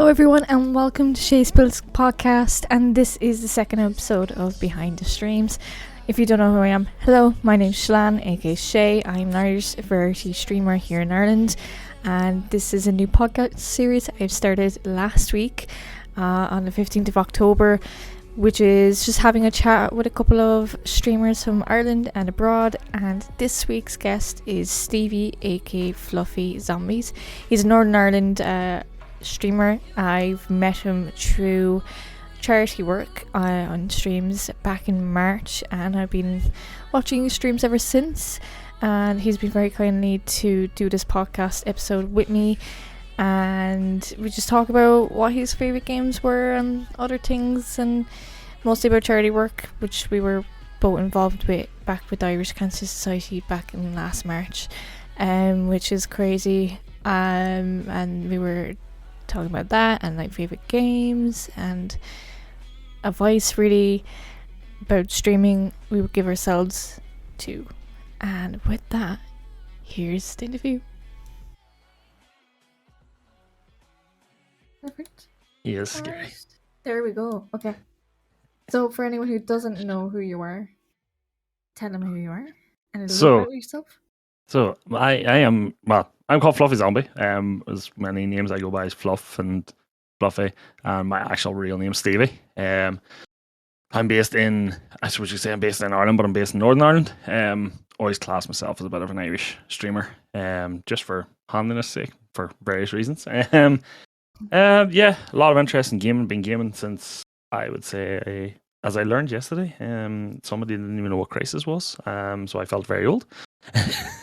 Hello everyone and welcome to Shay Spill's podcast, and this is the second episode of Behind the Streams. If you don't know who I am, hello, my name's Shalane, aka Shay. I'm an Irish variety streamer here in Ireland, and this is a new podcast series I've started last week on the 15th of October, which is just having a chat with a couple of streamers from Ireland and abroad. And this week's guest is Stevie, aka Fluffiezombie. He's a Northern Ireland streamer. I've met him through charity work on streams back in March, and I've been watching his streams ever since, and he's been very kindly to do this podcast episode with me, and we just talk about what his favourite games were and other things, and mostly about charity work, which we were both involved with back with the Irish Cancer Society back in last March, which is crazy, and we were talking about that and like favorite games and advice really about streaming we would give ourselves to. And with that, here's the interview. Perfect. Yes, scary. There we go. Okay, so for anyone who doesn't know who you are, tell them who you are and a little about yourself. So I'm called Fluffiezombie. As many names I go by is Fluff and Fluffy, and my actual real name is Stevie. I'm based in, I suppose you say I'm based in Ireland, but I'm based in Northern Ireland. Always class myself as a bit of an Irish streamer, just for handiness sake, for various reasons. Yeah, a lot of interest in gaming. Been gaming since, I would say, as I learned yesterday, somebody didn't even know what Crisis was, so I felt very old.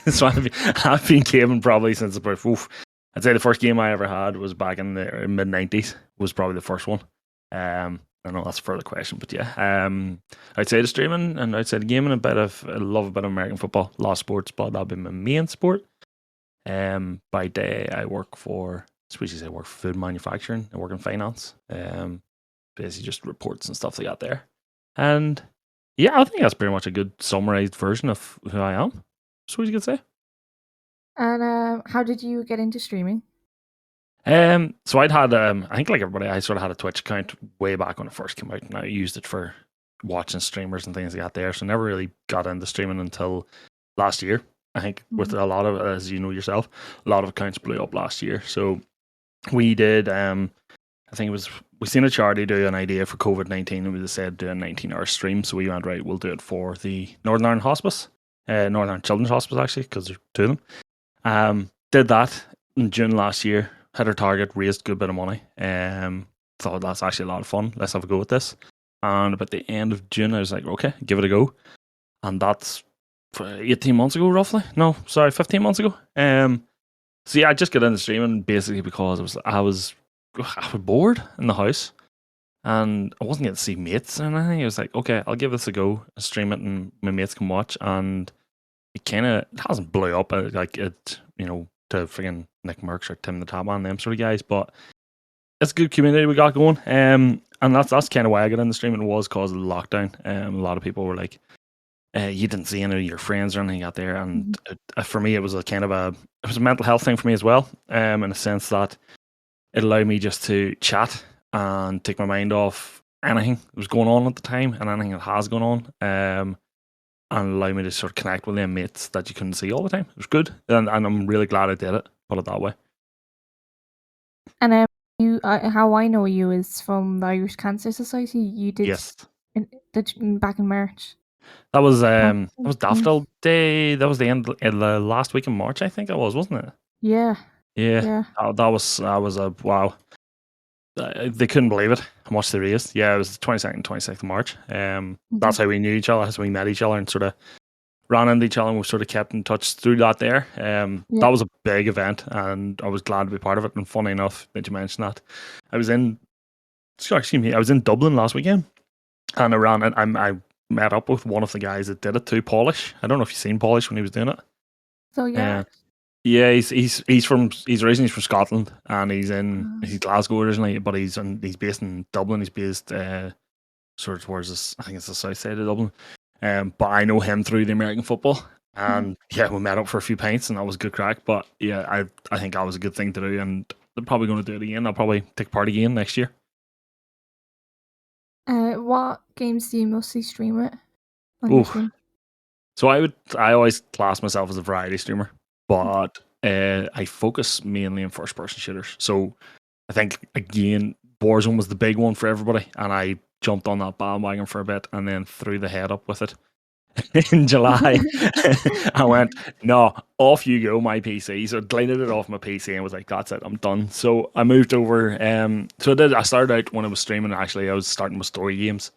So I've been gaming probably since about, I'd say the first game I ever had was back in the mid-90s, was probably the first one. I know that's a further question, but yeah. I'd say the streaming and I'd say the gaming, I love a bit of American football, a lot of sports, but that'll be my main sport. By day, I work for food manufacturing, I work in finance. Basically just reports and stuff like that there. And yeah, I think that's pretty much a good summarized version of who I am. So what you could say. And how did you get into streaming? So I'd had I think like everybody, I sort of had a Twitch account way back when it first came out, and I used it for watching streamers and things like that there. So never really got into streaming until last year. I think with a lot of, as you know yourself, a lot of accounts blew up last year. So we did I think it was, we seen a charity do an idea for COVID-19, and we just said do a 19-hour stream. So we went, right, we'll do it for the Northern Ireland Hospice, Northern Ireland Children's Hospice actually, because there's two of them. Did that in June last year, hit our target, raised a good bit of money. Thought that's actually a lot of fun. Let's have a go with this. And about the end of June, I was like, okay, give it a go. And that's 18 months ago, roughly. No, sorry, 15 months ago. So yeah, I just got into streaming basically because I was bored in the house, and I wasn't getting to see mates and anything. I was like, okay, I'll give this a go, I'll stream it, and my mates can watch. And it hasn't blew up like it, to friggin' Nick Merckx or Tim the Tapman, them sort of guys, but it's a good community we got going. And that's kind of why I got into streaming, was because of the lockdown. A lot of people were like, you didn't see any of your friends or anything out there, and for me it was a mental health thing for me as well, in a sense that it allowed me just to chat and take my mind off anything that was going on at the time and anything that has gone on, and allow me to sort of connect with them mates that you couldn't see all the time. It was good, and I'm really glad I did it, put it that way. And how I know you is from the Irish Cancer Society. You did, yes, back in March. That was Daffodil Day. That was the end of the last week in March, I think it was, wasn't it? Yeah. That was a wow. They couldn't believe it, how much they raised. Yeah, it was the 22nd, 26th of March. That's how we knew each other, as we met each other and sort of ran into each other, and we sort of kept in touch through that there. That was a big event, and I was glad to be part of it. And funny enough that you mentioned that, I was in Dublin last weekend, and I met up with one of the guys that did it too, Polish. I don't know if you've seen Polish when he was doing it. So yeah. Yeah, he's originally from Scotland, and he's Glasgow originally, but he's based in Dublin. He's based sort of towards this, I think it's the south side of Dublin. But I know him through the American football, and yeah, we met up for a few pints, and that was good crack. But yeah, I think that was a good thing to do, and they're probably going to do it again. I'll probably take part again next year. What games do you mostly stream it on Ooh. your stream? So I always class myself as a variety streamer, but I focus mainly on first person shooters. So I think again, Warzone was the big one for everybody, and I jumped on that bandwagon for a bit and then threw the head up with it. In July, I went, no, off you go, my PC. So I deleted it off my PC and was like, that's it, I'm done. So I moved over. I started out when I was streaming. Actually, I was starting with story games,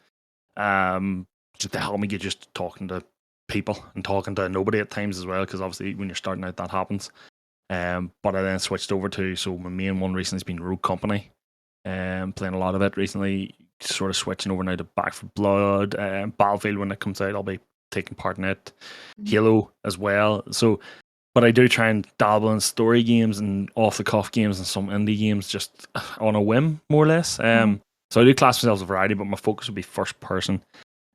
just to help me get just talking to people and talking to nobody at times as well. Because obviously, when you're starting out, that happens. But I then switched over to, so my main one recently has been Rogue Company. Playing a lot of it recently. Sort of switching over now to Back 4 Blood, Battlefield when it comes out. I'll be taking part in it. Halo as well. So, but I do try and dabble in story games and off the cuff games and some indie games just on a whim, more or less. So I do class myself as a variety, but my focus would be first person.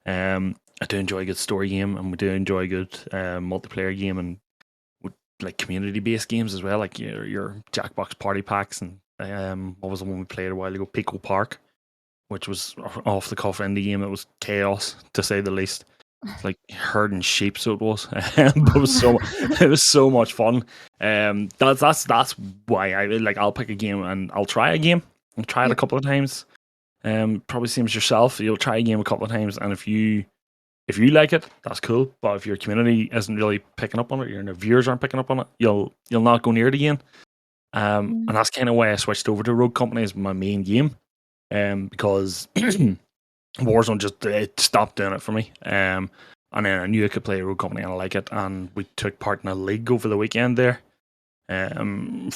I do enjoy a good story game, and we do enjoy a good multiplayer game, and like community based games as well, like your Jackbox Party Packs, and what was the one we played a while ago, Pico Park, which was off the cuff indie game. It was chaos to say the least. It's like herding sheep, so it was. But it was so much fun. That's why I'll pick a game and I'll try a game. I'll try it a couple of times. Probably same as yourself. You'll try a game a couple of times, and if you like it, that's cool. But if your community isn't really picking up on it, your viewers aren't picking up on it, you'll not go near it again. And that's kind of why I switched over to Rogue Company as my main game. Because Warzone just stopped doing it for me. And then I knew I could play Rogue Company and I like it. And we took part in a league over the weekend there. I'm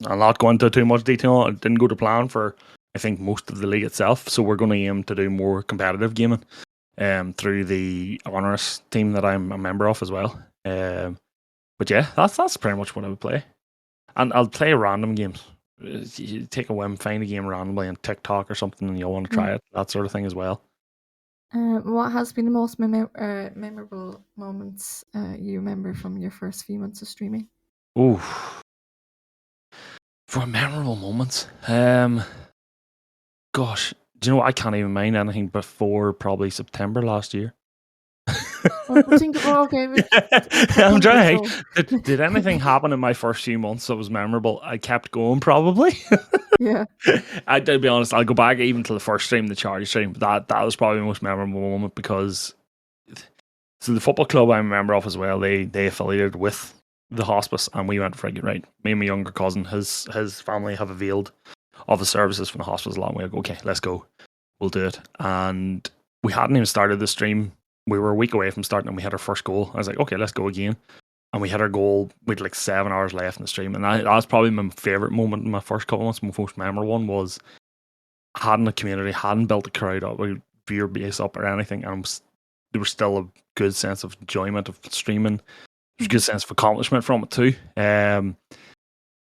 not going into too much detail. It didn't go to plan for, I think, most of the league itself. So we're going to aim to do more competitive gaming through the Honoris team that I'm a member of as well. But yeah, that's pretty much what I would play. And I'll play random games. You take a whim, find a game randomly on TikTok or something, and you'll want to try it. That sort of thing as well. What has been the most memorable moments you remember from your first few months of streaming? Ooh, for memorable moments, gosh, do you know what? I can't even mind anything before probably September last year. Okay. I'm trying. Did anything happen in my first few months that was memorable? I kept going, probably. Yeah. To be honest, I'll go back even to the first stream, the charity stream. That was probably the most memorable moment because so the football club I'm a member of as well, they affiliated with the hospice, and we went for it. Right, me and my younger cousin, his family have availed of the services from the hospice a long way ago. Okay, let's go. We'll do it. And we hadn't even started the stream. We were a week away from starting, and we had our first goal. I was like, okay, let's go again. And we hit our goal with like 7 hours left in the stream. And that was probably my favourite moment in my first couple months. My most memorable one was hadn't a community, hadn't built a crowd up, a viewer base up or anything. And there was still a good sense of enjoyment of streaming. There was a good sense of accomplishment from it too.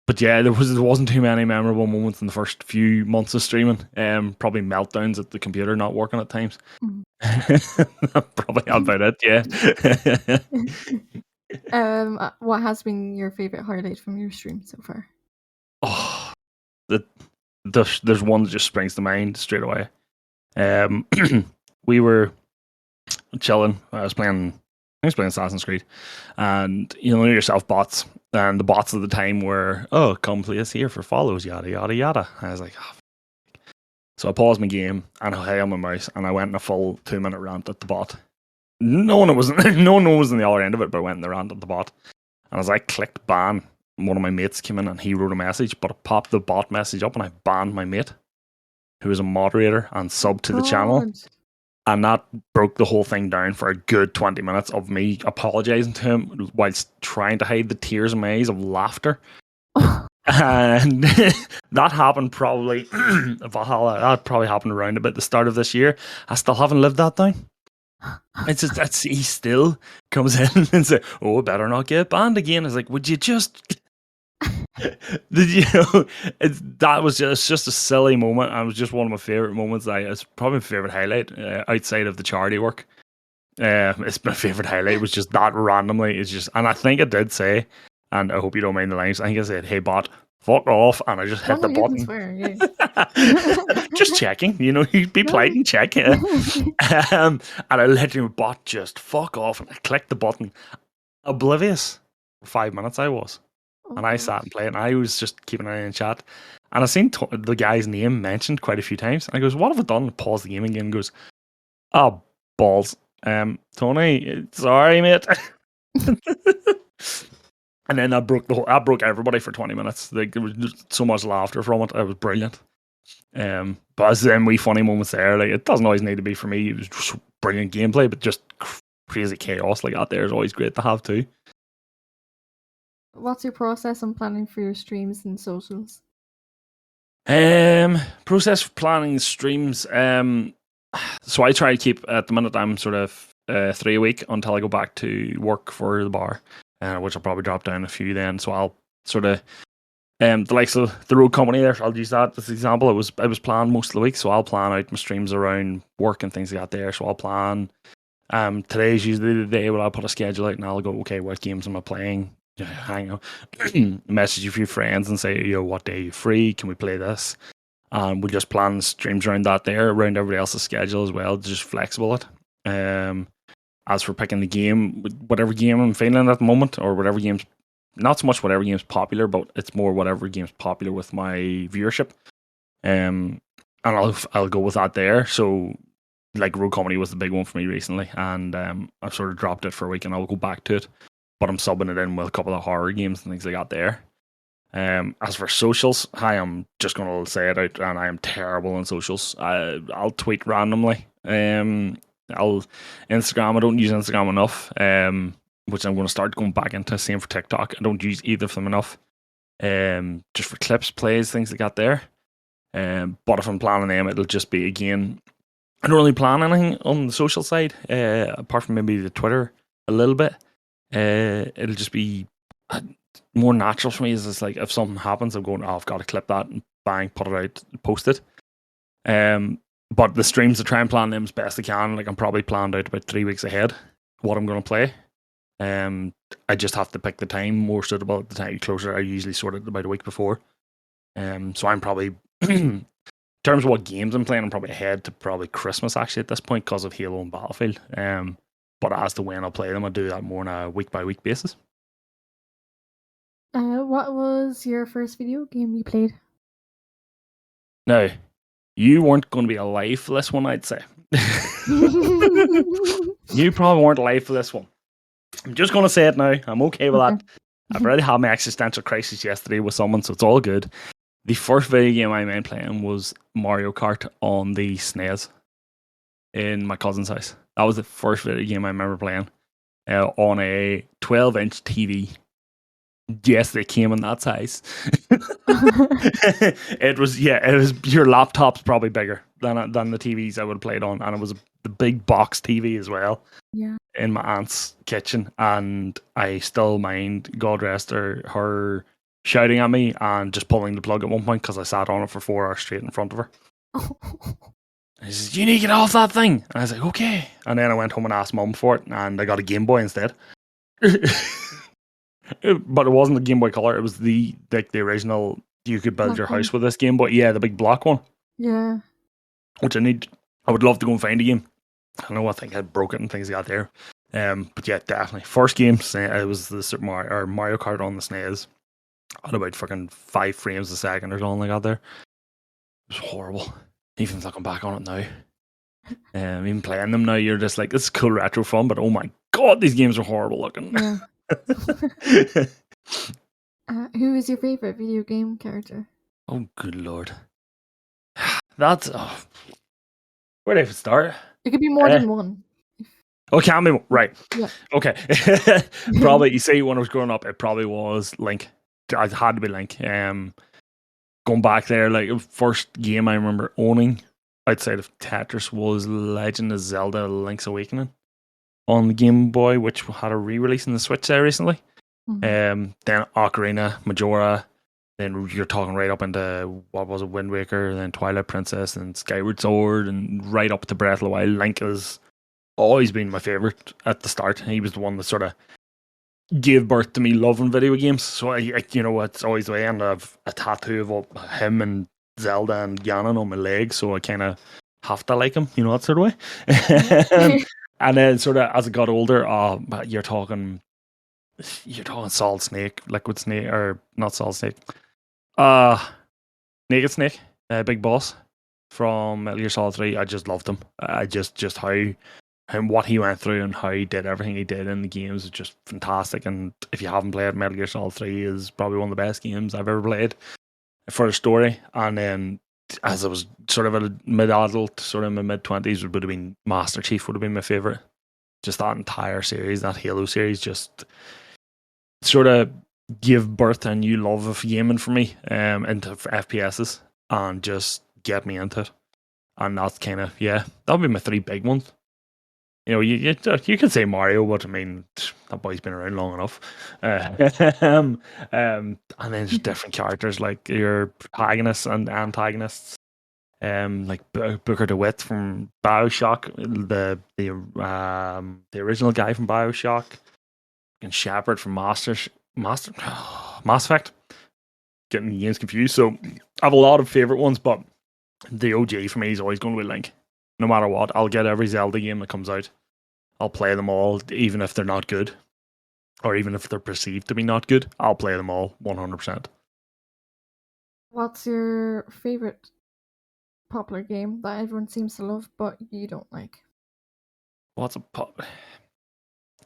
But yeah, there wasn't too many memorable moments in the first few months of streaming. Probably meltdowns at the computer not working at times. Probably about it, yeah. What has been your favorite highlight from your stream so far? Oh, there's one that just springs to mind straight away. We were chilling. I was playing Assassin's Creed, and you know yourself, bots. And the bots at the time were, oh, come play us here for follows, yada yada yada. And I was like, oh. So I paused my game and I held my mouse and I went in a full 2-minute rant at the bot. No one was on the other end of it, but I went in the rant at the bot. And as I clicked ban, one of my mates came in and he wrote a message, but I popped the bot message up and I banned my mate, who was a moderator and subbed to the channel. And that broke the whole thing down for a good 20 minutes of me apologising to him whilst trying to hide the tears in my eyes of laughter. And that happened probably Valhalla. That probably happened around about the start of this year. I still haven't lived that down. It's just he still comes in and says, "Oh, better not get banned again." I was like, "Would you just?" That was just a silly moment. It was just one of my favorite moments. It's probably my favorite highlight outside of the charity work. It's my favorite highlight. It was just that randomly. It's just, and I think it did say, and I hope you don't mind the lines. I think I said, "Hey bot, fuck off, and I just hit the Well, you can button. swear, yeah. Just checking, you'd be polite and check. And I literally bot just fuck off, and I clicked the button, oblivious. For 5 minutes I was, and I sat and played, and I was just keeping an eye on chat, and I seen the guy's name mentioned quite a few times, and I goes, "What have I done?" And pause the game again, and goes, "Oh balls, Tony, sorry, mate." And then that broke everybody for 20 minutes. Like, there was just so much laughter from it. It was brilliant. But as then wee funny moments there, like, it doesn't always need to be for me. It was just brilliant gameplay, but just crazy chaos like that there is always great to have too. What's your process on planning for your streams and socials? Process for planning streams. So I try to keep, at the minute I'm sort of 3 a week until I go back to work for the bar, which I'll probably drop down a few then. So I'll sort of the likes of the road company there, I'll use that as an example. I was planned most of the week, so I'll plan out my streams around work and things like that there. So I'll plan. Today's usually the day where I'll put a schedule out and I'll go, okay, what games am I playing? Hang out, message a few friends and say, what day are you free? Can we play this? We'll just plan streams around that there, around everybody else's schedule as well, just flexible it. As for picking the game, whatever game I'm feeling at the moment, or whatever game's, not so much whatever game's popular, but it's more whatever game's popular with my viewership. And I'll go with that there. So, like, Road Comedy was the big one for me recently, and I've sort of dropped it for a week, and I'll go back to it. But I'm subbing it in with a couple of horror games and things like that there. As for socials, I am just going to say it out, and I am terrible on socials. I'll tweet randomly. I'll Instagram. I don't use Instagram enough, which I'm going to start going back into. Same for TikTok. I don't use either of them enough. Just for clips, plays, things like that there. But if I'm planning them, it'll just be, again, I don't really plan anything on the social side, apart from maybe the Twitter a little bit. It'll just be more natural for me. Is it's like if something happens, I'm going, I've got to clip that and bang, put it out, post it. But the streams, I try and plan them as best I can. Like, I'm probably planned out about 3 weeks ahead what I'm going to play. I just have to pick the time more suitable at the time closer. I usually sort it about a week before. So I'm probably, in terms of what games I'm playing, I'm probably ahead to probably Christmas actually at this point because of Halo and Battlefield. But as to when I'll play them, I'll do that more on a week by week basis. What was your first video game you played? Now, you weren't going to be alive for this one, I'd say. You probably weren't alive for this one. I'm just going to say it now. I'm okay with that. I've already had my existential crisis yesterday with someone, so it's all good. The first video game I remember playing was Mario Kart on the SNES in my cousin's house. That was the first video game I remember playing on a 12-inch TV. Yes, they came in that size. It was your laptop's probably bigger than the TVs I would have played on, and it was the big box TV as well. Yeah. In my aunt's kitchen, and I still mind, God rest her shouting at me and just pulling the plug at one point because I sat on it for 4 hours straight in front of her. He says, "You need to get off that thing." And I was like, "Okay." And then I went home and asked Mum for it, and I got a Game Boy instead. But it wasn't the Game Boy Color. It was the original. You could build your house with this Game Boy. Yeah, the big block one. Yeah. Which I would love to go and find a game. I know, I think I broke it and things like that there. But yeah, definitely. First game, it was the Super Mario, or Mario Kart on the SNES. At about fucking 5 frames a second or something like that there. It was horrible. Even looking back on it now. Even playing them now, you're just like, it's cool retro fun, but oh my god, these games are horrible looking. Yeah. Who is your favorite video game character? Oh, good lord. That's... where do I even start? It could be more than one. Oh, it can be. Right. Yeah. Okay. Probably, you see, when I was growing up, it probably was Link. It had to be Link. Going back there, like, first game I remember owning outside of Tetris was Legend of Zelda Link's Awakening on the Game Boy, which had a re-release in the Switch there recently. Then Ocarina, Majora, then you're talking right up into, what was it, Wind Waker, then Twilight Princess, and Skyward Sword, and right up to Breath of the Wild. Link has always been my favourite at the start. He was the one that sort of gave birth to me loving video games. So it's always the way. And I have a tattoo of him and Zelda and Ganon on my leg, so I kind of have to like him, that sort of way. And then sort of as I got older, but you're talking Solid Snake, Liquid Snake, or not Solid Snake, Naked Snake, Big Boss from Metal Gear Solid 3. I just loved him. I just how and what he went through and how he did everything he did in the games is just fantastic. And if you haven't played, Metal Gear Solid 3 is probably one of the best games I've ever played for the story. And then as I was sort of a mid-adult, sort of in my mid-20s, would have been Master Chief would have been my favourite. Just that entire series, that Halo series, just sort of give birth to a new love of gaming for me into FPSs and just get me into it. And that's kind of, that would be my three big ones. You could say Mario, but I mean, that boy's been around long enough. And then just different characters like your protagonists and antagonists. Like Booker DeWitt from BioShock, the original guy from BioShock, and Shepard from Mass Effect. Getting the games confused. So I have a lot of favorite ones, but the OG for me is always going to be Link. No matter what, I'll get every Zelda game that comes out. I'll play them all, even if they're not good, or even if they're perceived to be not good. I'll play them all 100%. What's your favorite popular game that everyone seems to love, but you don't like? What's a pop?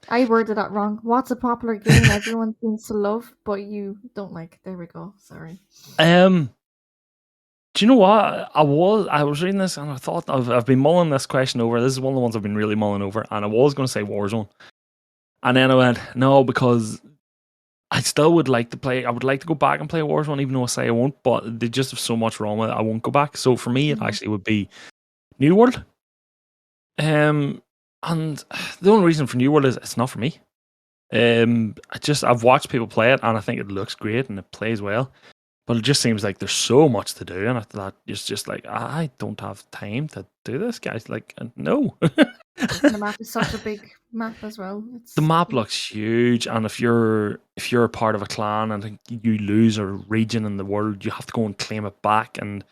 I worded that wrong. What's a popular game everyone seems to love, but you don't like? There we go. Sorry. Do you know what? I was reading this and I thought I've been mulling this question over. This is one of the ones I've been really mulling over, and I was going to say Warzone, and then I went no, because I still would like to play. I would like to go back and play Warzone, even though I say I won't. But they just have so much wrong with it. I won't go back. So for me, it actually would be New World. And the only reason for New World is it's not for me. I've watched people play it and I think it looks great and it plays well. But it just seems like there's so much to do, and that it's just like I don't have time to do this, guys. Like, no. The map is such a big map as well. The map looks huge, and if you're a part of a clan and you lose a region in the world, you have to go and claim it back. And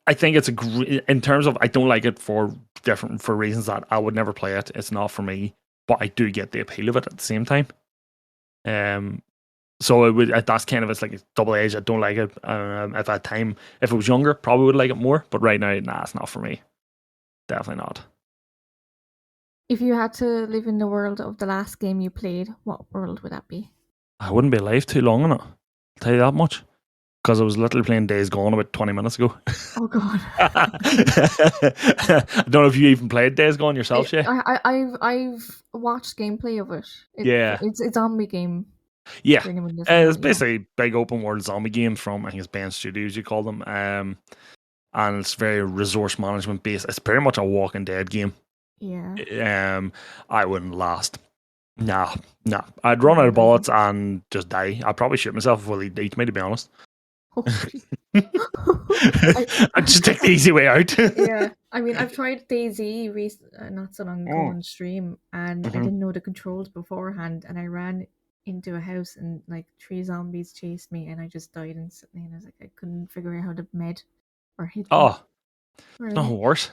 I think it's in terms of I don't like it for reasons that I would never play it. It's not for me, but I do get the appeal of it at the same time. So that's kind of, it's like a double edged. I don't like it. If I had time, if it was younger, probably would like it more. But right now, it's not for me. Definitely not. If you had to live in the world of the last game you played, what world would that be? I wouldn't be alive too long in it. I'll tell you that much. Because I was literally playing Days Gone about 20 minutes ago. Oh, God. I don't know if you even played Days Gone yourself, Shay. I've watched gameplay of it. It's a zombie game. Yeah, it's basically a big open world zombie game from, I think it's Ben Studios, you call them, and it's very resource management based. It's pretty much a Walking Dead game. Yeah. I wouldn't last. Nah. I'd run out of bullets and just die. I'd probably shoot myself before they'd eat me, to be honest. I'd just take the easy way out. Yeah, I mean, I've tried DayZ not so long ago on stream, and I didn't know the controls beforehand, and I ran into a house and like 3 zombies chased me and I just died instantly, and I was like, I couldn't figure out how to med or hit them. It's not worse.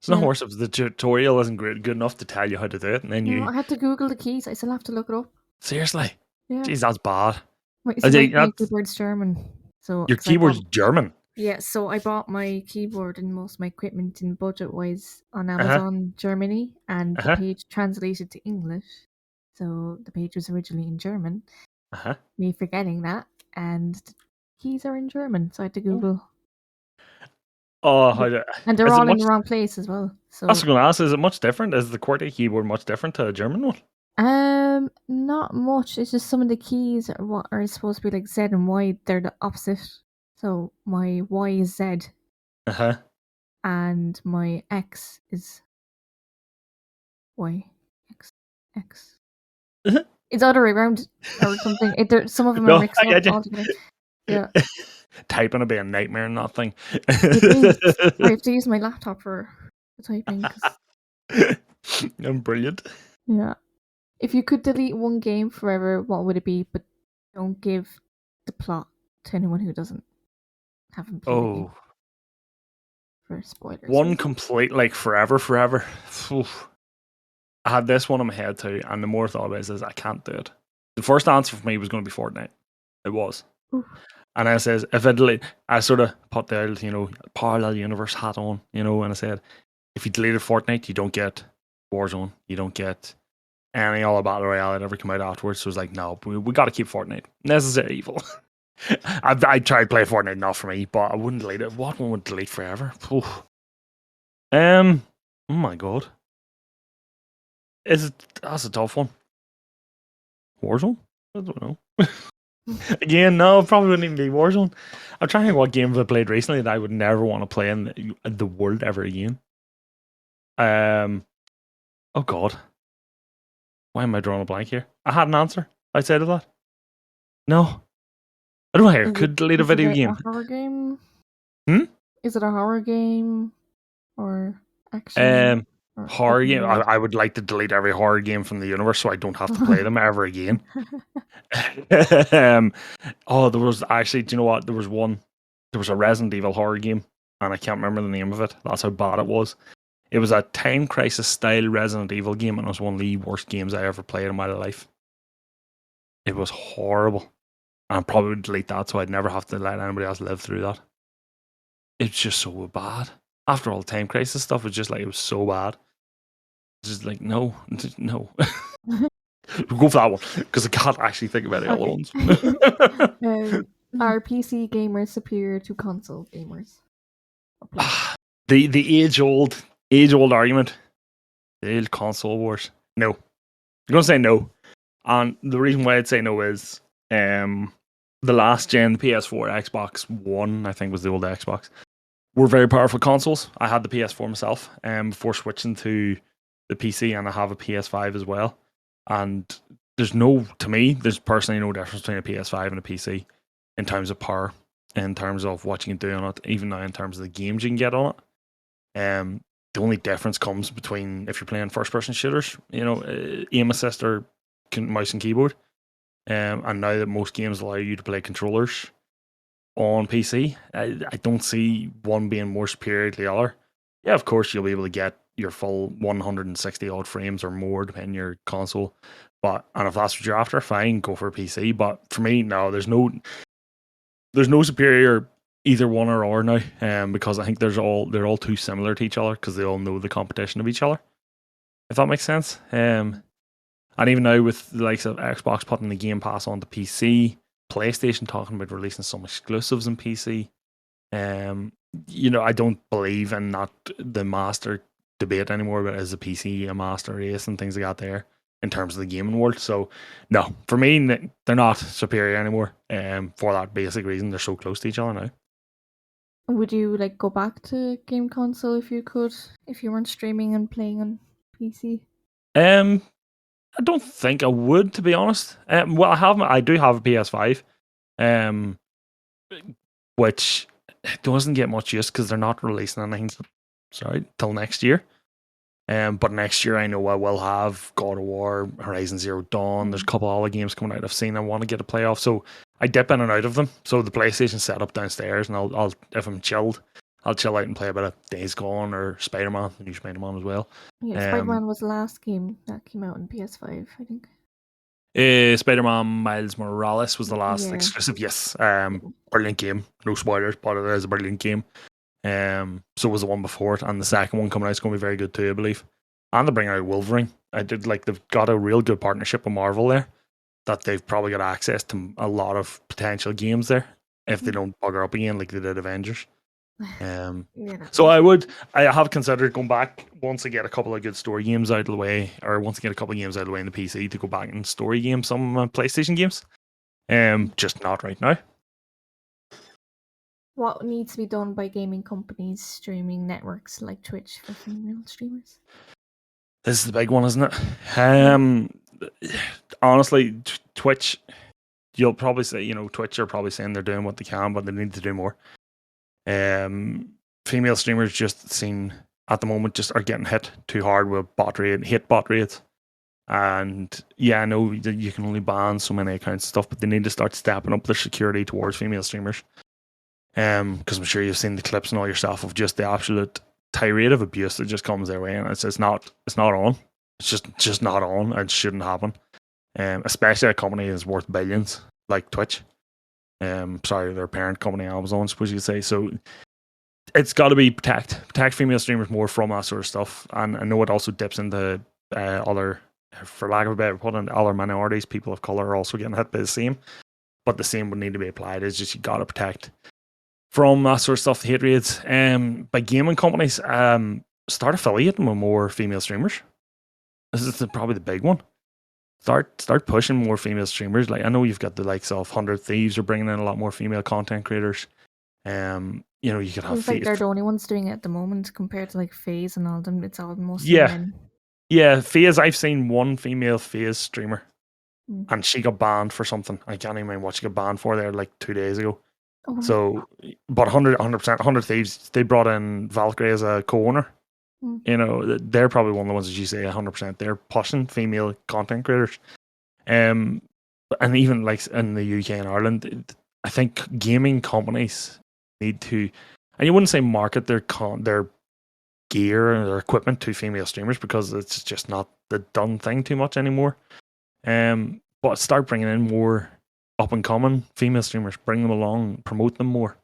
It's not worse if the tutorial isn't good enough to tell you how to do it, and then I had to Google the keys. I still have to look it up. Seriously? Yeah. Jeez, that's bad. My keyboard's German. So your keyboard's German? Yeah, so I bought my keyboard and most of my equipment in budget-wise on Amazon Germany, and the page translated to English. So the page was originally in German. Me forgetting that, and the keys are in German, so I had to Google. And they're all in the wrong place as well. So I was going to ask, is it much different? Is the QWERTY keyboard much different to a German one? Not much. It's just some of the keys are supposed to be like Z and Y. They're the opposite. So my Y is Z. And my X is Y. X. It's the other way around or something. Some of them are mixed up altogether. Yeah. Typing would be a nightmare and that thing. I have to use my laptop for typing. I'm brilliant. Yeah. If you could delete one game forever, what would it be? But don't give the plot to anyone who haven't played the game Oh, for spoilers. one complete, like forever. Oof. I had this one in my head too, and the more I thought about it is I can't do it. The first answer for me was going to be Fortnite. It was. Oof. And I says, if I delete, I sort of put the, parallel universe hat on, and I said, if you deleted Fortnite, you don't get Warzone, you don't get any other battle royale that ever come out afterwards. So it was like, no, we got to keep Fortnite. Necessary evil. I tried to play Fortnite, not for me, but I wouldn't delete it. What one would delete forever? Oof. Oh my god. That's a tough one. Warzone? I don't know. Again, no, it probably wouldn't even be Warzone. I'm trying to think what game have I played recently that I would never want to play in the world ever again. Oh god. Why am I drawing a blank here? I had an answer outside of that. No. I don't know how I could delete a video game. A horror game? Hmm? Is it a horror game or action? Horror game. I would like to delete every horror game from the universe so I don't have to play them ever again. There was actually, do you know what? There was a Resident Evil horror game, and I can't remember the name of it. That's how bad it was. It was a Time Crisis style Resident Evil game, and it was one of the worst games I ever played in my life. It was horrible. And I probably would delete that so I'd never have to let anybody else live through that. It's just so bad. After all the Time Crisis stuff, it was so bad. It's just like, no. We'll go for that one, because I can't actually think about the other ones. Are PC gamers superior to console gamers? The age-old argument. The old console wars. No. I'm going to say no. And the reason why I'd say no is the last gen, the PS4, Xbox One, I think was the old Xbox, were very powerful consoles. I had the PS4 myself before switching to the PC, and I have a PS5 as well. And to me, there's personally no difference between a PS5 and a PC in terms of power, in terms of what you can do on it, even now in terms of the games you can get on it. The only difference comes between if you're playing first-person shooters, aim assist or mouse and keyboard. And now that most games allow you to play controllers on PC, I don't see one being more superior to the other. Yeah, of course, you'll be able to get your full 160 odd frames or more depending on your console. And if that's what you're after, fine, go for a PC. But for me, no, there's no superior either one or now, because I think they're all too similar to each other because they all know the competition of each other. If that makes sense. And even now with the likes of Xbox putting the Game Pass onto PC, PlayStation talking about releasing some exclusives in PC. I don't believe in not the master debate anymore, but is the PC a master race and things like that there in terms of the gaming world. So no, for me, they're not superior anymore. For that basic reason, they're so close to each other now. Would you go back to game console if you could, if you weren't streaming and playing on PC? I don't think I would, to be honest. Well, I do have a PS5, which doesn't get much use because they're not releasing anything. Till next year. But next year I know I will have God of War, Horizon Zero Dawn. There's a couple of other games coming out I've seen I want to get a play off. So I dip in and out of them. So the PlayStation set up downstairs, and I'll if I'm chilled, I'll chill out and play a bit of Days Gone or Spider-Man, the new Spider-Man as well. Yeah, Spider-Man was the last game that came out on PS5, I think. Spider-Man Miles Morales was the last exclusive. Yes, brilliant game. No spoilers, but it is a brilliant game. So was the one before it, and the second one coming out is going to be very good too, I believe. And they're bringing out Wolverine. They've got a real good partnership with Marvel there, that they've probably got access to a lot of potential games there if they don't bugger up again like they did Avengers. So I have considered going back once I get a couple of good story games out of the way, or once I get a couple of games out of the way in the PC, to go back and story game some PlayStation games. Just not right now. What needs to be done by gaming companies, streaming networks like Twitch for female streamers? This is the big one, isn't it? Honestly, Twitch, you'll probably say, Twitch are probably saying they're doing what they can, but they need to do more. Female streamers just seen at the moment just are getting hit too hard with bot rates. And yeah, I know that you can only ban so many accounts and stuff, but they need to start stepping up their security towards female streamers. Because I'm sure you've seen the clips and all yourself of just the absolute tirade of abuse that just comes their way, and it's not on. It's just not on. It shouldn't happen. Especially a company that's worth billions like Twitch. Sorry, their parent company Amazon, I suppose you could say. So it's got to be protect female streamers more from that sort of stuff. And I know it also dips into other, for lack of a better put, other minorities, people of color are also getting hit by the same. But the same would need to be applied. It's just you got to protect from that sort of stuff, the hate raids. By gaming companies, start affiliating with more female streamers. This is probably the big one. Start pushing more female streamers. Like, I know you've got the likes of 100 Thieves are bringing in a lot more female content creators. You know, you could have. Seems like they're the only ones doing it at the moment compared to like FaZe and all them. It's all mostly Yeah. men. Yeah, FaZe. I've seen one female FaZe streamer, Mm. and she got banned for something. I can't even remember what she got banned for there like 2 days ago. Oh, So, but 100%, 100 Thieves, they brought in Valkyrie as a co-owner. Mm. You know, they're probably one of the ones, as you say, 100%. They're pushing female content creators. And even like in the UK and Ireland, I think gaming companies need to, and you wouldn't say market their gear and their equipment to female streamers, because it's just not the done thing too much anymore. But start bringing in more up and coming female streamers, bring them along, promote them more.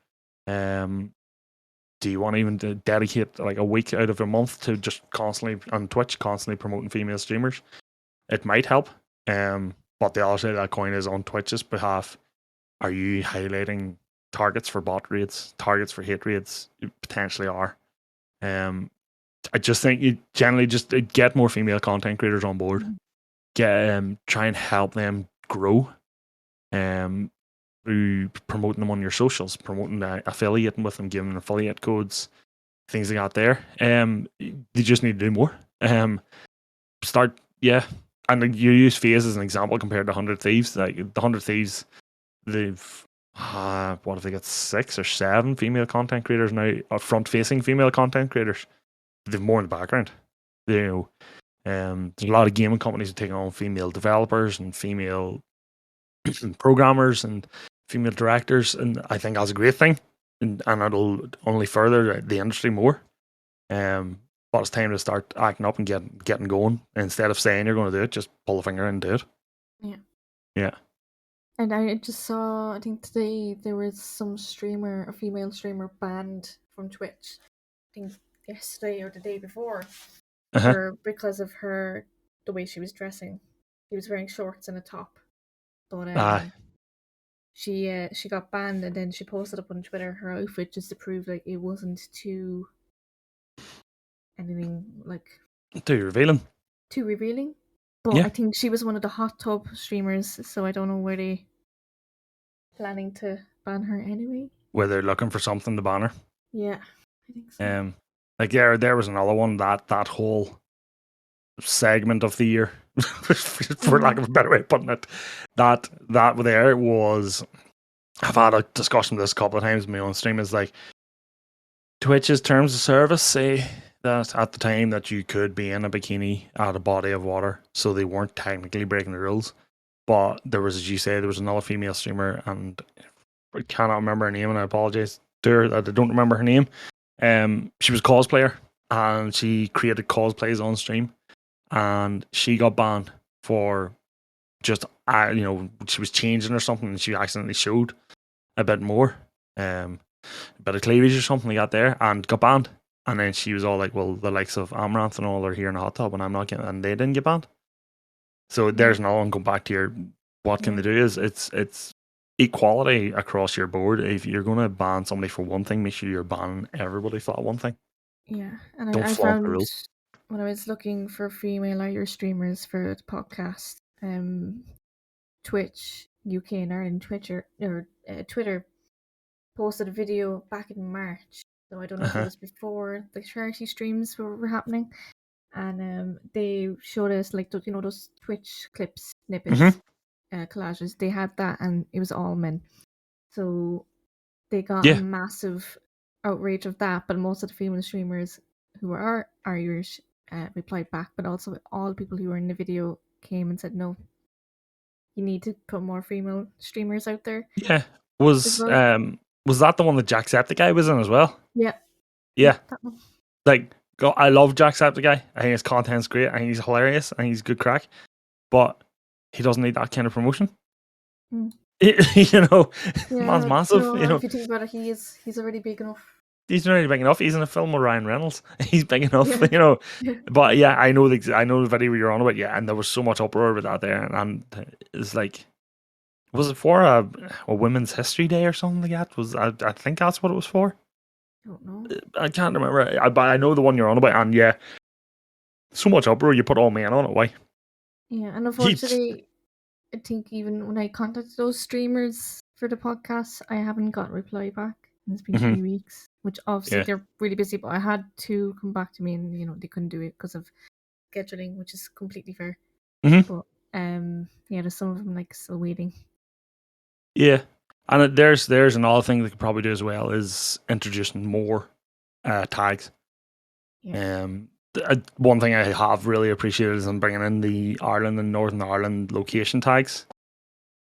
Do you want even to dedicate like a week out of a month to just constantly on Twitch, constantly promoting female streamers? It might help. But the other side of that coin is, on Twitch's behalf, are you highlighting targets for bot raids, targets for hate raids? You potentially are. I just think you generally just get more female content creators on board. Get try and help them grow. Through promoting them on your socials, promoting affiliating with them, giving them affiliate codes, things like that there. They just need to do more. Start, yeah. And you use FaZe as an example compared to 100 Thieves. Like, the 100 Thieves, they've, what have they got, 6 or 7 female content creators now, front-facing female content creators. They've more in the background. You know, there's a lot of gaming companies that take on female developers and female programmers and female directors, and I think that's a great thing, and it'll only further the industry more. But it's time to start acting up and getting going. Instead of saying you're going to do it, just pull the finger and do it. Yeah. And I just saw, I think today there was some streamer, a female streamer, banned from Twitch. I think yesterday or the day before, because of the way she was dressing. She was wearing shorts and a top, but she got banned, and then she posted up on Twitter her outfit just to prove like it wasn't too anything like too revealing. But Yeah. I think she was one of the hot tub streamers, so I don't know where they planning to ban her anyway. Where they're looking for something to ban her. Yeah, I think so. Like there was another one, that whole segment of the year, for lack of a better way of putting it, that there was. I've had a discussion with this a couple of times in my own stream. Is like, Twitch's terms of service say that at the time that you could be in a bikini at a body of water, so they weren't technically breaking the rules. But there was, as you say, there was another female streamer, and I cannot remember her name, and I apologize to her that I don't remember her name. She was a cosplayer, and she created cosplays on stream, and she got banned for just, she was changing or something, and she accidentally showed a bit more, a bit of cleavage or something like that there, and got banned. And then she was all like, well, the likes of Amaranth and all are here in a hot tub, and I'm not getting, and they didn't get banned. So there's another one. Going back to your, what can they do, is it's equality across your board. If you're going to ban somebody for one thing, make sure you're banning everybody for that one thing. Yeah, and Don't I flaunt the found rules. when I was looking for female Irish streamers for the podcast, Twitch UK and Ireland Twitter posted a video back in March. So I don't know if it was before the charity streams were happening, and they showed us like those Twitch clips, snippets, collages. They had that, and it was all men. So they got a massive outrage of that, but most of the female streamers who are Irish replied back, but also all the people who were in the video came and said, no, you need to put more female streamers out there Yeah. as Was well. was that the one that Jacksepticeye was in as well? Yeah. Yeah. That one. Like, I love Jacksepticeye. I think his content's great. I think he's hilarious. I think he's good crack. But he doesn't need that kind of promotion. Mm. Man's massive. No, if you think about it, he's already big enough. He's not really big enough. He's in a film with Ryan Reynolds. He's big enough, Yeah. But yeah, I know the video you're on about. Yeah, and there was so much uproar about that there, and it's like, was it for a Women's History Day or something like that? I think that's what it was for. I don't know. I can't remember. But I know the one you're on about, and yeah, so much uproar. You put all men on it. Why? Yeah, and unfortunately, I think even when I contacted those streamers for the podcast, I haven't got a reply back. It's been 3 weeks, which obviously they're really busy, but I had to come back to me and, they couldn't do it because of scheduling, which is completely fair. But, there's some of them like still waiting. Yeah. And there's another thing they could probably do as well is introducing more tags. Yeah. One thing I have really appreciated is them bringing in the Ireland and Northern Ireland location tags.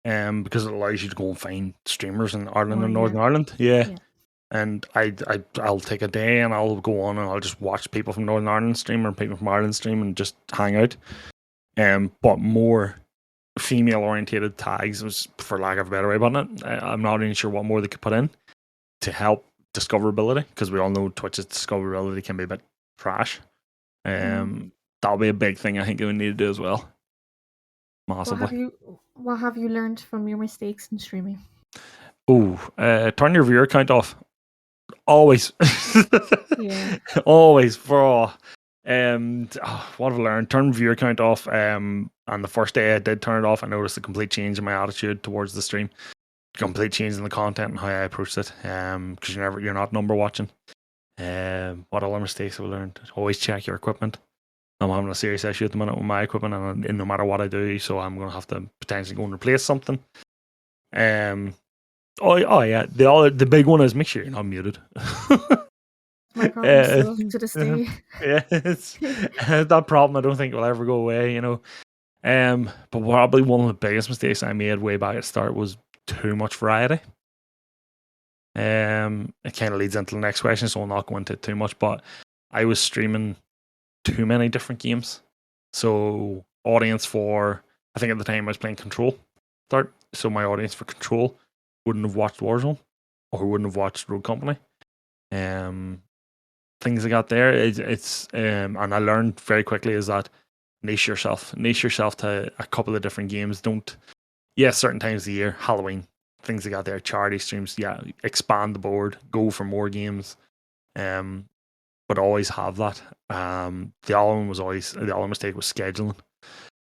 Because it allows you to go and find streamers in Ireland and Northern Ireland. Yeah. And I'll take a day and I'll go on and I'll just watch people from Northern Ireland stream or people from Ireland stream and just hang out. But more female orientated tags was, for lack of a better way about it. I'm not even sure what more they could put in to help discoverability, because we all know Twitch's discoverability can be a bit trash. That'll be a big thing I think we need to do as well. Massively. What have you learned from your mistakes in streaming? Turn your viewer count off. Always. Yeah. Always. What have I learned? Turn viewer count off. And the first day I did turn it off, I noticed a complete change in my attitude towards the stream. Complete change in the content and how I approached it. Because you're not number watching. What other mistakes have I learned? Always check your equipment. I'm having a serious issue at the minute with my equipment, and no matter what I do, so I'm going to have to potentially go and replace something. Oh yeah, the big one is make sure you're not muted. My problem still to this day. Yeah, it's that problem I don't think will ever go away, But probably one of the biggest mistakes I made way back at the start was too much variety. It kind of leads into the next question, so I'll not go into it too much, but I was streaming too many different games. So audience for, I think at the time I was playing Control start, so my audience for Control wouldn't have watched Warzone or wouldn't have watched Road Company. Things I got there, it's and I learned very quickly is that niche yourself to a couple of different games. Certain times of the year, Halloween, things I got there, charity streams, expand the board, go for more games. But always have that. The other mistake was scheduling.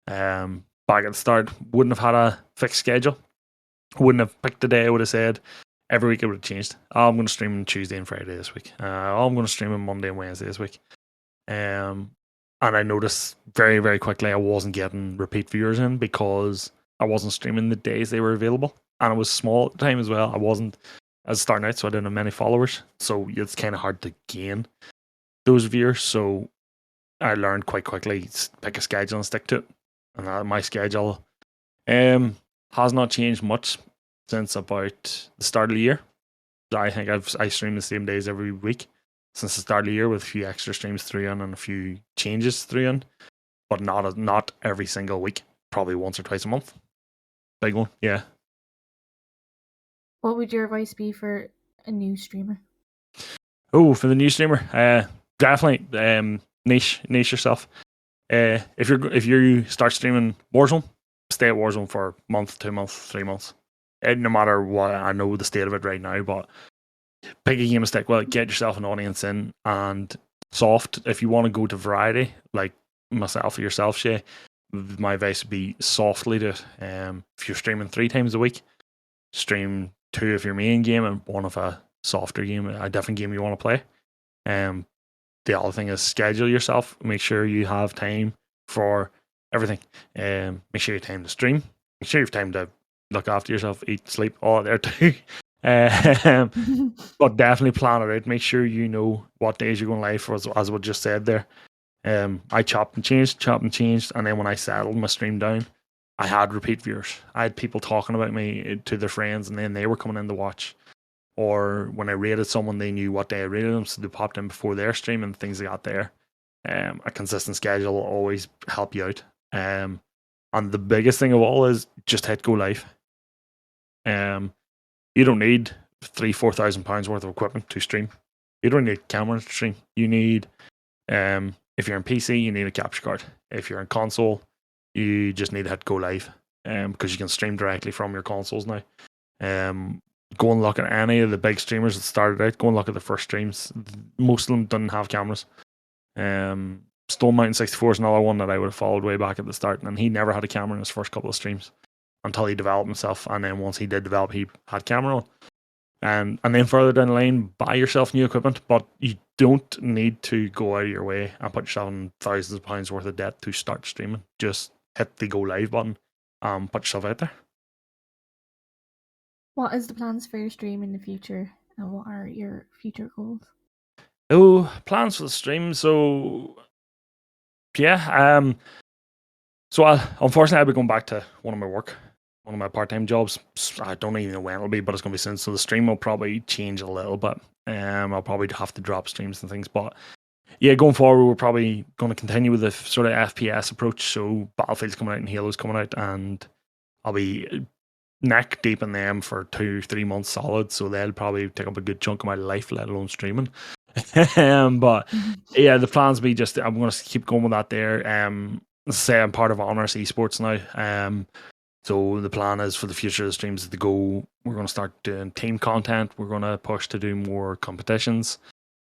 Back at the start, wouldn't have had a fixed schedule. Wouldn't have picked a day. I would have said every week it would have changed. I'm going to stream on Tuesday and Friday this week. I'm going to stream on Monday and Wednesday this week. And I noticed very, very quickly I wasn't getting repeat viewers in because I wasn't streaming the days they were available. And it was small at the time as well. I wasn't as starting out, so I didn't have many followers. So it's kind of hard to gain those viewers. So I learned quite quickly, pick a schedule and stick to it. And my schedule has not changed much since about the start of the year. I think I stream the same days every week since the start of the year, with a few extra streams through in and a few changes through in, but not every single week. Probably once or twice a month. Big one, yeah. What would your advice be for a new streamer? For the new streamer, definitely niche yourself. If you start streaming Warzone, stay at Warzone for a month, 2 months, 3 months. No matter what, I know the state of it right now, but pick a game and stick with it. Get yourself an audience in, and soft. If you want to go to variety, like myself or yourself, Shay, my advice would be softly to it. If you're streaming 3 times a week, stream 2 of your main game and 1 of a softer game, a different game you want to play. The other thing is schedule yourself. Make sure you have time for everything. Make sure you have time to stream. Make sure you have time to look after yourself, eat, sleep, all there too. But definitely plan it out. Make sure you know what days you're going live for, as we just said there. I chopped and changed, and then when I settled my stream down, I had repeat viewers. I had people talking about me to their friends, and then they were coming in to watch. Or when I rated someone, they knew what day I rated them, so they popped in before their stream and things they got there. A consistent schedule will always help you out. And the biggest thing of all is just hit go live. You don't need £3,000-4,000 worth of equipment to stream. You don't need a camera to stream. You need, if you're in PC, you need a capture card. If you're in console, you just need to hit go live, because you can stream directly from your consoles now. Go and look at any of the big streamers that started out. Go and look at the first streams. Most of them didn't have cameras. Stone Mountain 64 is another one that I would have followed way back at the start, and he never had a camera in his first couple of streams until he developed himself. And then once he did develop, he had camera on. And then further down the line, buy yourself new equipment, but you don't need to go out of your way and put yourself in thousands of pounds worth of debt to start streaming. Just hit the go live button and put yourself out there. What is the plans for your stream in the future, and what are your future goals? Oh, plans for the stream. So, yeah. So, unfortunately, I'll be going back to one of my part-time jobs. I don't even know when it'll be, but it's going to be soon. So the stream will probably change a little bit. I'll probably have to drop streams and things. But yeah, going forward, we're probably going to continue with the sort of FPS approach. So Battlefield's coming out and Halo's coming out, and I'll be neck deep in them for 2-3 months solid. So they'll probably take up a good chunk of my life, let alone streaming. But yeah, the plans be just I'm going to keep going with that there. Say I'm part of Honors Esports now. So the plan is for the future of the streams to go. We're going to start doing team content. We're going to push to do more competitions,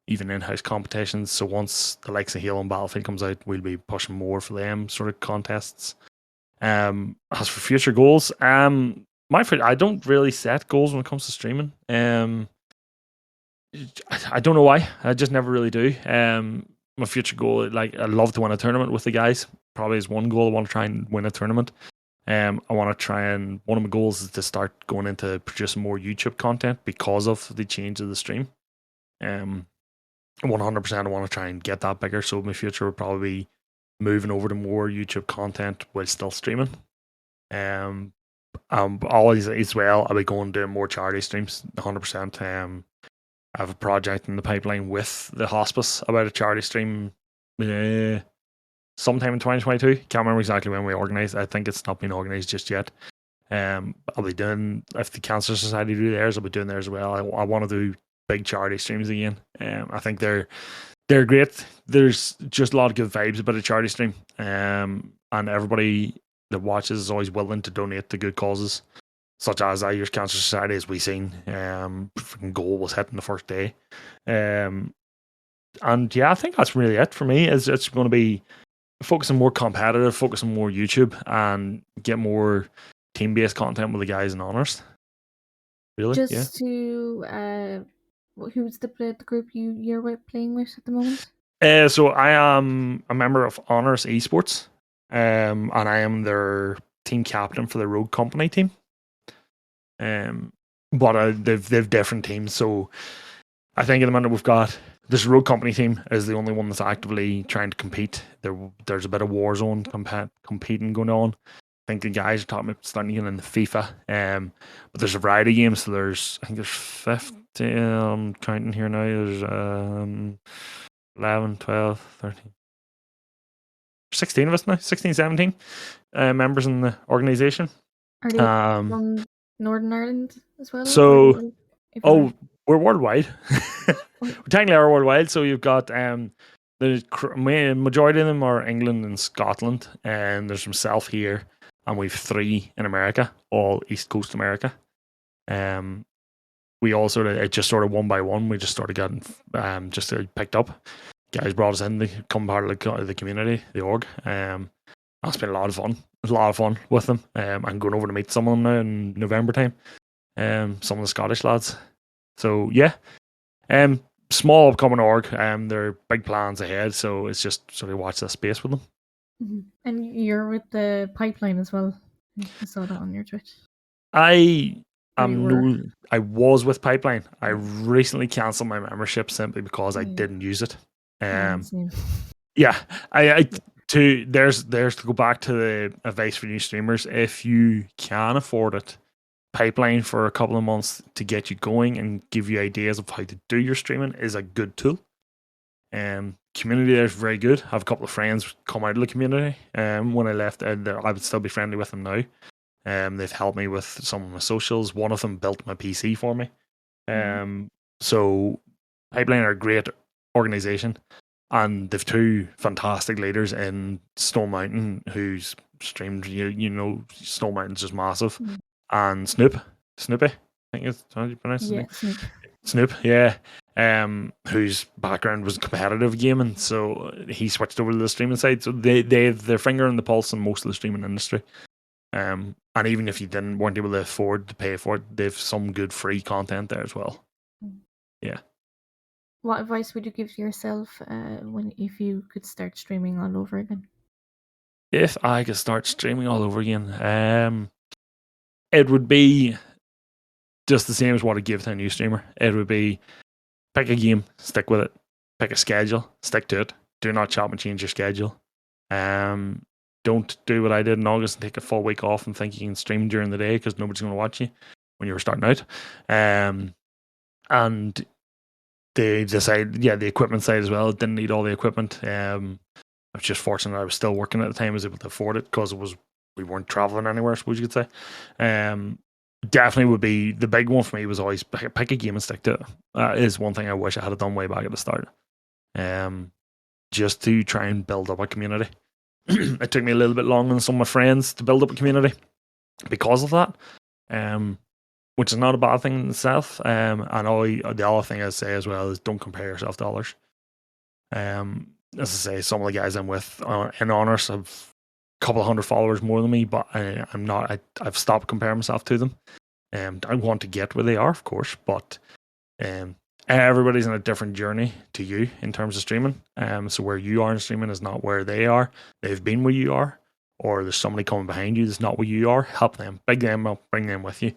even in-house competitions. So once the likes of Halo and Battlefield comes out, we'll be pushing more for them sort of contests. As for future goals, I don't really set goals when it comes to streaming. I don't know why. I just never really do. My future goal, like, I love to win a tournament with the guys. Probably is one goal. I want to try and win a tournament. I want to try, and one of my goals is to start going into producing more YouTube content because of the change of the stream. 100% I want to try and get that bigger. So my future will probably be moving over to more YouTube content while still streaming. Always as well, I'll be going doing more charity streams. 100%. I have a project in the pipeline with the hospice about a charity stream. Sometime in 2022. Can't remember exactly when we organised. I think it's not been organised just yet. I'll be doing, if the Cancer Society do theirs, I'll be doing theirs as well. I want to do big charity streams again. I think they're great. There's just a lot of good vibes about a charity stream. And everybody that watches is always willing to donate to good causes, such as Irish Cancer Society, as we've seen. Freaking goal was hit in the first day. And yeah, I think that's really it for me. It's going to be focusing more competitive, focusing more YouTube, and get more team-based content with the guys in Honors. Really? Just to who's the group you're playing with at the moment? So I am a member of Honors Esports, and I am their team captain for the Rogue Company team. But they've different teams. So I think at the minute we've got this Rogue Company team is the only one that's actively trying to compete. There's a bit of Warzone competing going on. I think the guys are talking about starting in the FIFA. But there's a variety of games. So there's 50. I'm counting here now. There's 11, 12, 13. 16 of us now. 16, 17 members in the organisation. Are they from Northern Ireland as well? So, we're worldwide. We technically are worldwide. So you've got the majority of them are England and Scotland, and there's myself here, and we've 3 in America, all East Coast America. We all just sort of one by one, we just started getting just picked up. Guys brought us in to become part of the community, the org. That's been a lot of fun with them. I'm going over to meet some of them now in November time. Some of the Scottish lads. So yeah, small upcoming org. There are big plans ahead, so it's just sort of watch this space with them. Mm-hmm. And you're with the Pipeline as well. I saw that on your Twitch. I was with Pipeline. I recently cancelled my membership simply because I didn't use it. Yeah, I there's to go back to the advice for new streamers. If you can afford it, pipeline for a couple of months to get you going and give you ideas of how to do your streaming is a good tool. Community there is very good. I have a couple of friends come out of the community. When I left, I would still be friendly with them now. They've helped me with some of my socials. One of them built my PC for me. So Pipeline are a great organization, and they've two fantastic leaders in Stone Mountain who's streamed. You know, Stone Mountain's just massive, and Snoopy, I think is how you pronounce his name. Snoop, yeah. Whose background was competitive gaming, so he switched over to the streaming side. So they have their finger on the pulse in most of the streaming industry. And even if you weren't able to afford to pay for it, they've some good free content there as well. Yeah. What advice would you give yourself if you could start streaming all over again? If I could start streaming all over again, it would be just the same as what I'd give to a new streamer. It would be pick a game, stick with it. Pick a schedule, stick to it. Do not chop and change your schedule. Don't do what I did in August and take a full week off and think you can stream during the day because nobody's going to watch you when you were starting out. And the equipment side as well. Didn't need all the equipment. I was just fortunate I was still working at the time. I was able to afford it because we weren't traveling anywhere, I suppose you could say. Definitely would be the big one for me was always pick a game and stick to it. That is one thing I wish I had done way back at the start. Just to try and build up a community. It took me a little bit longer than some of my friends to build up a community because of that. Which is not a bad thing in itself. And the other thing I say as well is don't compare yourself to others. As I say, some of the guys I'm with in Honors have a couple of hundred followers more than me, but I'm not. I've stopped comparing myself to them. I want to get where they are, of course, but everybody's in a different journey to you in terms of streaming. So where you are in streaming is not where they are. They've been where you are, or there's somebody coming behind you that's not where you are. Help them, big them up, bring them with you.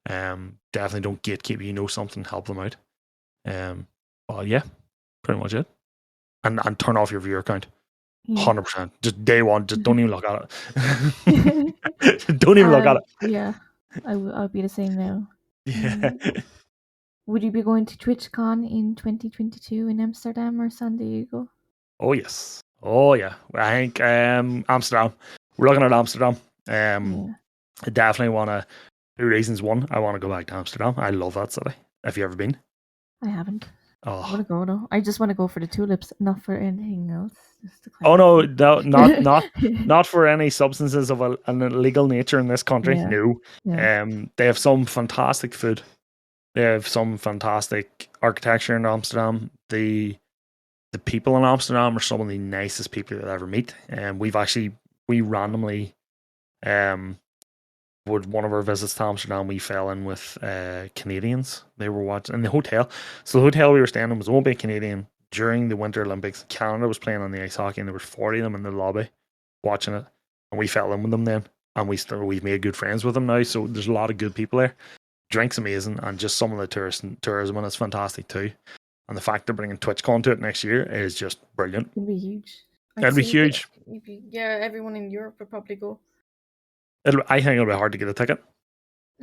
Definitely don't gatekeep. You know something, help them out. Well, yeah, pretty much it. And turn off your viewer count. 100%. Just day one. Just don't even look at it. Don't even look at it. Yeah, I'll be the same now. Yeah. Would you be going to TwitchCon in 2022 in Amsterdam or San Diego? Oh yes. Oh yeah. I think Amsterdam. We're looking at Amsterdam. I definitely want to. 2 reasons. One, I want to go back to Amsterdam. I love that city. Have you ever been? I haven't. Oh. I want to go though. I just want to go for the tulips, not for anything else. Oh no, not for any substances of an illegal nature in this country. Yeah. No. Yeah. They have some fantastic food. They have some fantastic architecture in Amsterdam. The people in Amsterdam are some of the nicest people you'll ever meet. And we randomly would one of our visits to Amsterdam, we fell in with Canadians. They were watching in the hotel. So the hotel we were staying in was owned by a Canadian. During the Winter Olympics, Canada was playing on the ice hockey, and there was 40 of them in the lobby watching it. And we fell in with them then, and we've made good friends with them now. So there's a lot of good people there. Drink's amazing, and just some of the tourism is fantastic too. And the fact they're bringing TwitchCon to it next year is just brilliant. It'd be huge. It'd be huge. Yeah, everyone in Europe would probably go. I think it'll be hard to get a ticket.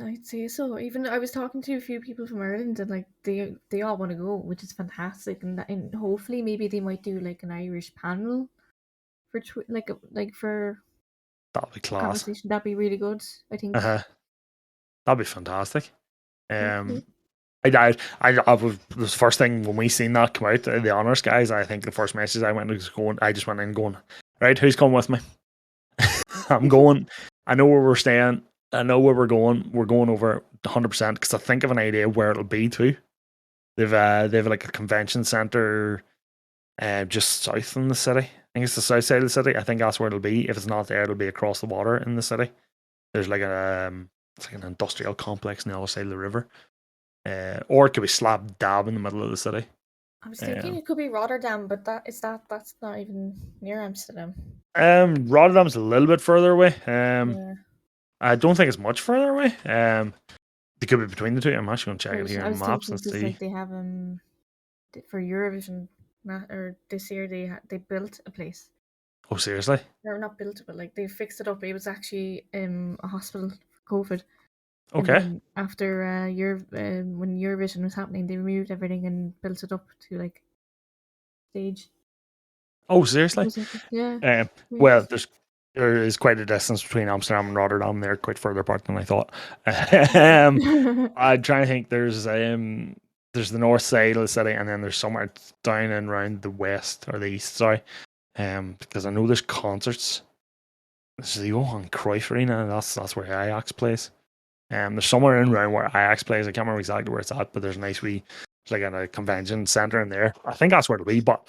I'd say so. Even I was talking to a few people from Ireland, and like they all want to go, which is fantastic. And hopefully, maybe they might do like an Irish panel for for that'd be class. Conversation. That'd be really good. I think. That'd be fantastic. I was the first thing when we seen that come out, the Honors guys. I think the first message I just went in going, right, who's coming with me? I'm going. I know where we're staying. I know where we're going. We're going over 100% because I think of an idea where it'll be too. They've like a convention center, just south in the city. I think it's the south side of the city. I think that's where it'll be. If it's not there, it'll be across the water in the city. There's like it's like an industrial complex on the other side of the river, or it could be slap dab in the middle of the city. I was thinking it could be Rotterdam, but that's not even near Amsterdam. Rotterdam's a little bit further away. I don't think it's much further away. They could be between the two. I'm actually going to check it here on maps and see. Like they have for Eurovision, or this year they built a place. Oh, seriously? Or not built it, but like they fixed it up. It was actually a hospital for COVID. And Okay. then after when Eurovision was happening, they removed everything and built it up to like stage. Oh, seriously? Yeah. Well, there is quite a distance between Amsterdam and Rotterdam. They're quite further apart than I thought. I'm trying to think. There's the north side of the city, and then there's somewhere down and around the west or the east. Sorry, because I know there's concerts. There's the Johan Cruyff Arena, and that's where Ajax plays. There's somewhere in around where Ajax plays. I can't remember exactly where it's at, but there's a nice wee, it's like a convention center in there. I think that's where it'll be, but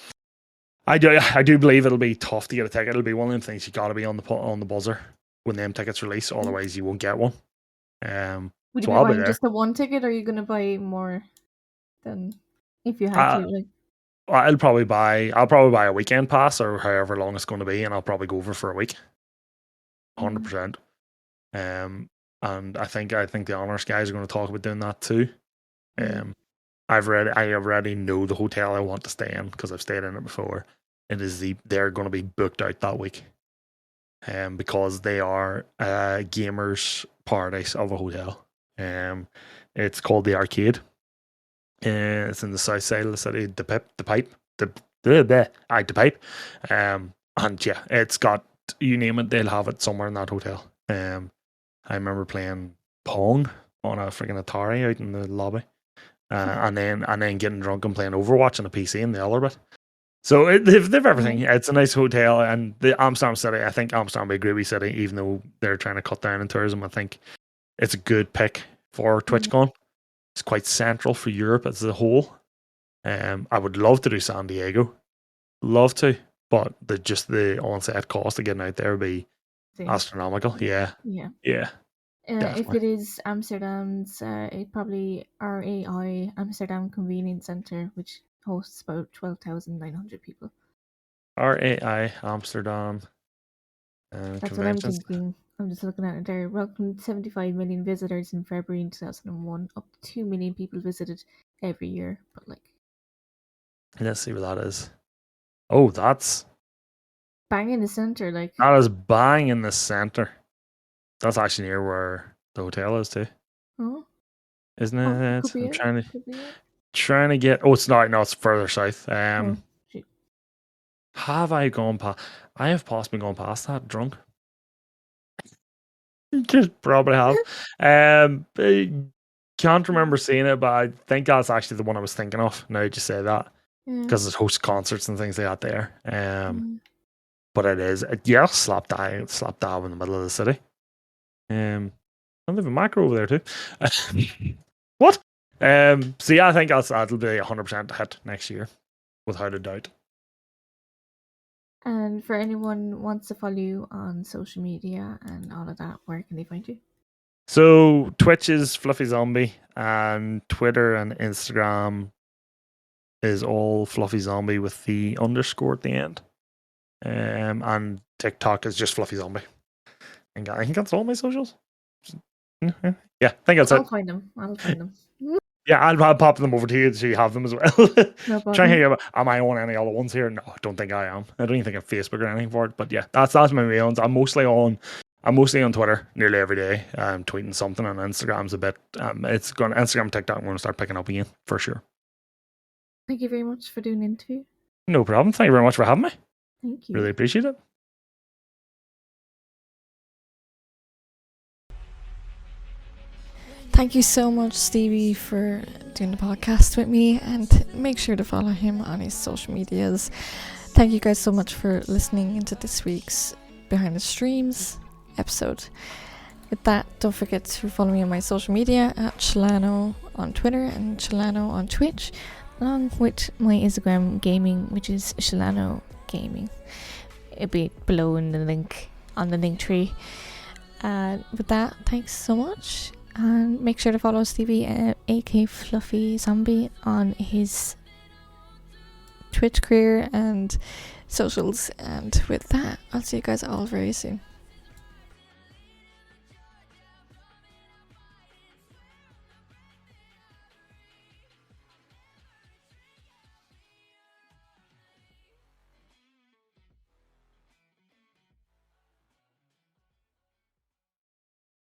I do believe it'll be tough to get a ticket. It'll be one of them things you got to be on the buzzer when them tickets release, otherwise you won't get one. Would you So be I'll be buying there. just the one ticket, or are you gonna buy more than if you had to? Like, I'll probably buy a weekend pass or however long it's going to be, and I'll probably go over for a week, 100%. And I think the honors guys are going to talk about doing that too. I already know the hotel I want to stay in because I've stayed in it before. They're going to be booked out that week, because they are a gamers paradise of a hotel. It's called the Arcade. It's in the south side of the city. The Pipe. And yeah, it's got, you name it, they'll have it somewhere in that hotel. I remember playing Pong on a freaking Atari out in the lobby. And then getting drunk and playing Overwatch on a PC in the other bit. So they've everything. It's a nice hotel, and the Amsterdam city. I think Amsterdam will be a great wee city, even though they're trying to cut down in tourism. I think it's a good pick for TwitchCon. It's quite central for Europe as a whole. I would love to do San Diego, love to, but the on-set cost of getting out there would be astronomical. Yeah. If it is Amsterdam's, it probably RAI Amsterdam Convenience Center, which hosts about 12,900 people. RAI Amsterdam. That's what I'm thinking. I'm just looking at it there. Welcomed 75 million visitors in February 2001. Up to 2 million people visited every year. But like, let's see what that is. Oh, that's bang in the center. Like, that is bang in the center. That's actually near where the hotel is too. Oh, isn't it? Could be I'm trying to get. Oh, it's not. No, it's further south. Have I gone past? I have possibly gone past that drunk. Just probably have. Can't remember seeing it, but I think that's actually the one I was thinking of. Now you just say that, because it hosts concerts and things like that there. But it is, slap dab in the middle of the city. I live in Macro over there too. What? So yeah, I think that'll be 100% hit next year, without a doubt. And for anyone who wants to follow you on social media and all of that, where can they find you? So Twitch is Fluffiezombie, and Twitter and Instagram is all Fluffiezombie with the underscore at the end. And TikTok is just Fluffiezombie. And I think that's all my socials. Yeah, I think that's it. I'll find them. Yeah, I'll pop them over to you so you have them as well. No problem. Trying to hear, am I on any other ones here? No, I don't think I am. I don't even think I have Facebook or anything for it. But yeah, that's my main ones. I'm mostly on Twitter nearly every day. I'm tweeting something, and Instagram's a bit. Instagram, TikTok. I'm going to start picking up again for sure. Thank you very much for doing the interview. No problem. Thank you very much for having me. Thank you. Really appreciate it. Thank you so much, Stevie, for doing the podcast with me, and make sure to follow him on his social medias. Thank you guys so much for listening into this week's Behind the Streams episode. With that, don't forget to follow me on my social media at Chelano on Twitter and Chelano on Twitch, along with my Instagram gaming, which is Chelano Gaming. It'll be below in the link on the Linktree. With that, thanks so much. And make sure to follow Stevie, aka Fluffiezombie, on his Twitch career and socials. And with that, I'll see you guys all very soon.